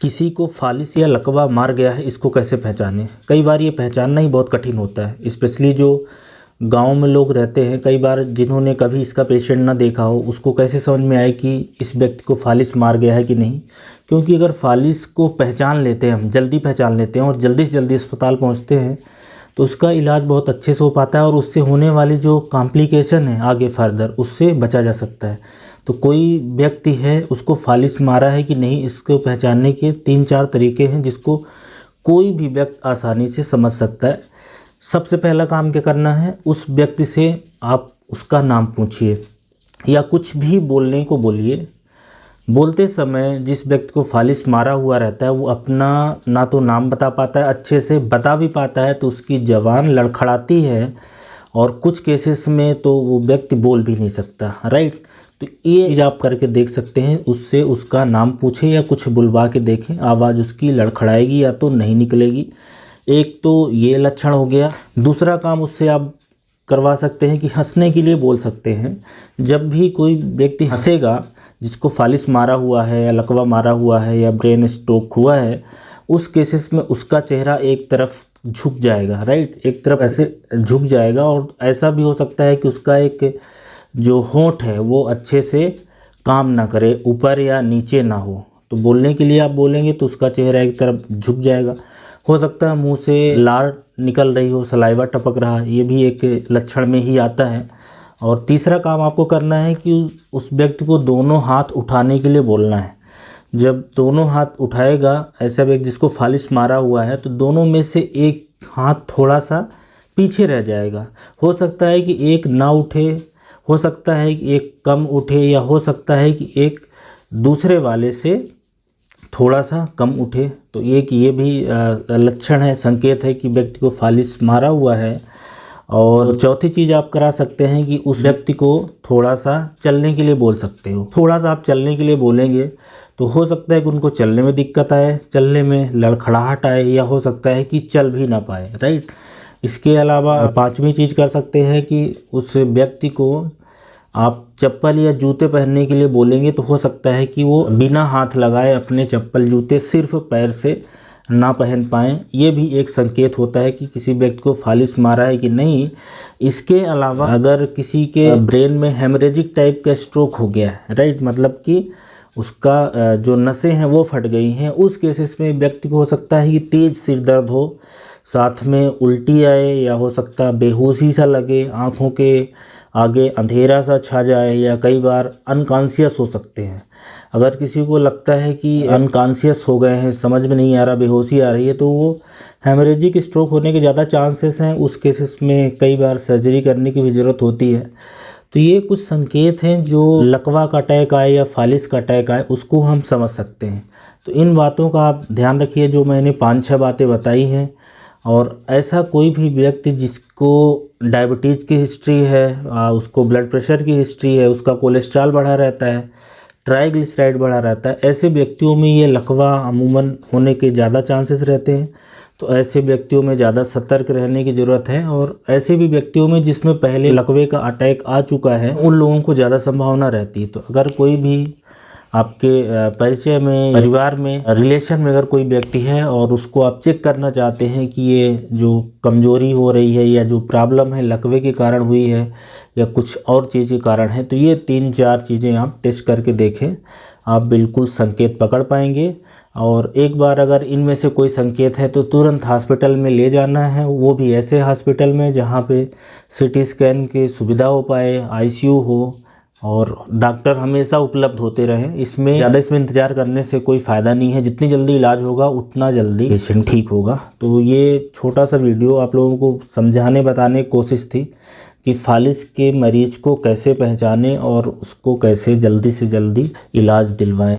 किसी को फालिस या लकवा मार गया है, इसको कैसे पहचानें। कई बार ये पहचानना ही बहुत कठिन होता है, स्पेशली जो गांव में लोग रहते हैं। कई बार जिन्होंने कभी इसका पेशेंट ना देखा हो, उसको कैसे समझ में आए कि इस व्यक्ति को फालिस मार गया है कि नहीं। क्योंकि अगर फालिस को पहचान लेते हैं, हम जल्दी पहचान लेते हैं और जल्दी से जल्दी अस्पताल पहुँचते हैं, तो उसका इलाज बहुत अच्छे से हो पाता है और उससे होने वाली जो कॉम्प्लिकेशन है आगे फर्दर, उससे बचा जा सकता है। तो कोई व्यक्ति है, उसको फालिस मारा है कि नहीं, इसको पहचानने के 3-4 तरीके हैं जिसको कोई भी व्यक्ति आसानी से समझ सकता है। सबसे पहला काम क्या करना है, उस व्यक्ति से आप उसका नाम पूछिए या कुछ भी बोलने को बोलिए। बोलते समय जिस व्यक्ति को फालिस मारा हुआ रहता है वो अपना ना तो नाम बता पाता है, अच्छे से बता भी पाता है तो उसकी ज़बान लड़खड़ाती है और कुछ केसेस में तो वो व्यक्ति बोल भी नहीं सकता, राइट। तो ये चीज़ आप करके देख सकते हैं, उससे उसका नाम पूछें या कुछ बुलवा के देखें, आवाज़ उसकी लड़खड़ाएगी या तो नहीं निकलेगी। एक तो ये लक्षण हो गया। दूसरा काम उससे आप करवा सकते हैं कि हंसने के लिए बोल सकते हैं। जब भी कोई व्यक्ति हंसेगा, जिसको फालिस मारा हुआ है या लकवा मारा हुआ है या ब्रेन स्ट्रोक हुआ है, उस केसेस में उसका चेहरा एक तरफ झुक जाएगा, राइट, एक तरफ ऐसे झुक जाएगा। और ऐसा भी हो सकता है कि उसका एक जो होंठ है वो अच्छे से काम ना करे, ऊपर या नीचे ना हो। तो बोलने के लिए आप बोलेंगे तो उसका चेहरा एक तरफ झुक जाएगा। हो सकता है मुंह से लार निकल रही हो, सलाइवा टपक रहा, ये भी एक लक्षण में ही आता है। और तीसरा काम आपको करना है कि उस व्यक्ति को दोनों हाथ उठाने के लिए बोलना है। जब दोनों हाथ उठाएगा ऐसा व्यक्ति जिसको फालिस मारा हुआ है, तो दोनों में से एक हाथ थोड़ा सा पीछे रह जाएगा। हो सकता है कि एक ना उठे, हो सकता है कि एक कम उठे, या हो सकता है कि एक दूसरे वाले से थोड़ा सा कम उठे। तो ये भी लक्षण है, संकेत है कि व्यक्ति को फालिस मारा हुआ है। और चौथी चीज़ आप करा सकते हैं कि उस व्यक्ति को थोड़ा सा चलने के लिए बोल सकते हो। थोड़ा सा आप चलने के लिए बोलेंगे तो हो सकता है कि उनको चलने में दिक्कत आए, चलने में लड़खड़ाहट आए, या हो सकता है कि चल भी ना पाए, राइट। इसके अलावा पांचवी चीज़ कर सकते हैं कि उस व्यक्ति को आप चप्पल या जूते पहनने के लिए बोलेंगे तो हो सकता है कि वो बिना हाथ लगाए अपने चप्पल जूते सिर्फ पैर से ना पहन पाएँ। ये भी एक संकेत होता है कि किसी व्यक्ति को फालिस मारा है कि नहीं। इसके अलावा अगर किसी के ब्रेन में हेमरेजिक टाइप का स्ट्रोक हो गया है, राइट, मतलब कि उसका जो नसें हैं वो फट गई हैं, उस केसेस में व्यक्ति को हो सकता है कि तेज़ सिर दर्द हो, साथ में उल्टी आए, या हो सकता बेहोशी सा लगे, आँखों के आगे अंधेरा सा छा जाए, या कई बार अनकॉन्शियस हो सकते हैं। अगर किसी को लगता है कि अनकॉन्शियस हो गए हैं, समझ में नहीं आ रहा, बेहोशी आ रही है, तो वो हेमरेजिक स्ट्रोक होने के ज़्यादा चांसेस हैं। उस केसेस में कई बार सर्जरी करने की भी ज़रूरत होती है। तो ये कुछ संकेत हैं जो लकवा का अटैक आए या फालिस का अटैक आए उसको हम समझ सकते हैं। तो इन बातों का आप ध्यान रखिए जो मैंने 5-6 बातें बताई हैं। और ऐसा कोई भी व्यक्ति जिसको डायबिटीज़ की हिस्ट्री है, उसको ब्लड प्रेशर की हिस्ट्री है, उसका कोलेस्ट्रॉल बढ़ा रहता है, ट्राइग्लिसराइड बढ़ा रहता है, ऐसे व्यक्तियों में ये लकवा अमूमन होने के ज़्यादा चांसेस रहते हैं। तो ऐसे व्यक्तियों में ज़्यादा सतर्क रहने की ज़रूरत है। और ऐसे भी व्यक्तियों में जिसमें पहले लकवे का अटैक आ चुका है, उन लोगों को ज़्यादा संभावना रहती है। तो अगर कोई भी आपके परिचय में, परिवार में, रिलेशन में अगर कोई व्यक्ति है और उसको आप चेक करना चाहते हैं कि ये जो कमज़ोरी हो रही है या जो प्रॉब्लम है लकवे के कारण हुई है या कुछ और चीज़ के कारण है, तो ये 3-4 चीज़ें आप टेस्ट करके देखें, आप बिल्कुल संकेत पकड़ पाएंगे। और एक बार अगर इनमें से कोई संकेत है तो तुरंत हॉस्पिटल में ले जाना है, वो भी ऐसे हॉस्पिटल में जहाँ पे सीटी स्कैन की सुविधा हो पाए, आईसीयू हो और डॉक्टर हमेशा उपलब्ध होते रहें। इसमें इंतज़ार करने से कोई फ़ायदा नहीं है। जितनी जल्दी इलाज होगा उतना जल्दी पेशेंट ठीक होगा। तो ये छोटा सा वीडियो आप लोगों को समझाने बताने की कोशिश थी कि फालिस के मरीज को कैसे पहचानें और उसको कैसे जल्दी से जल्दी इलाज दिलवाएं।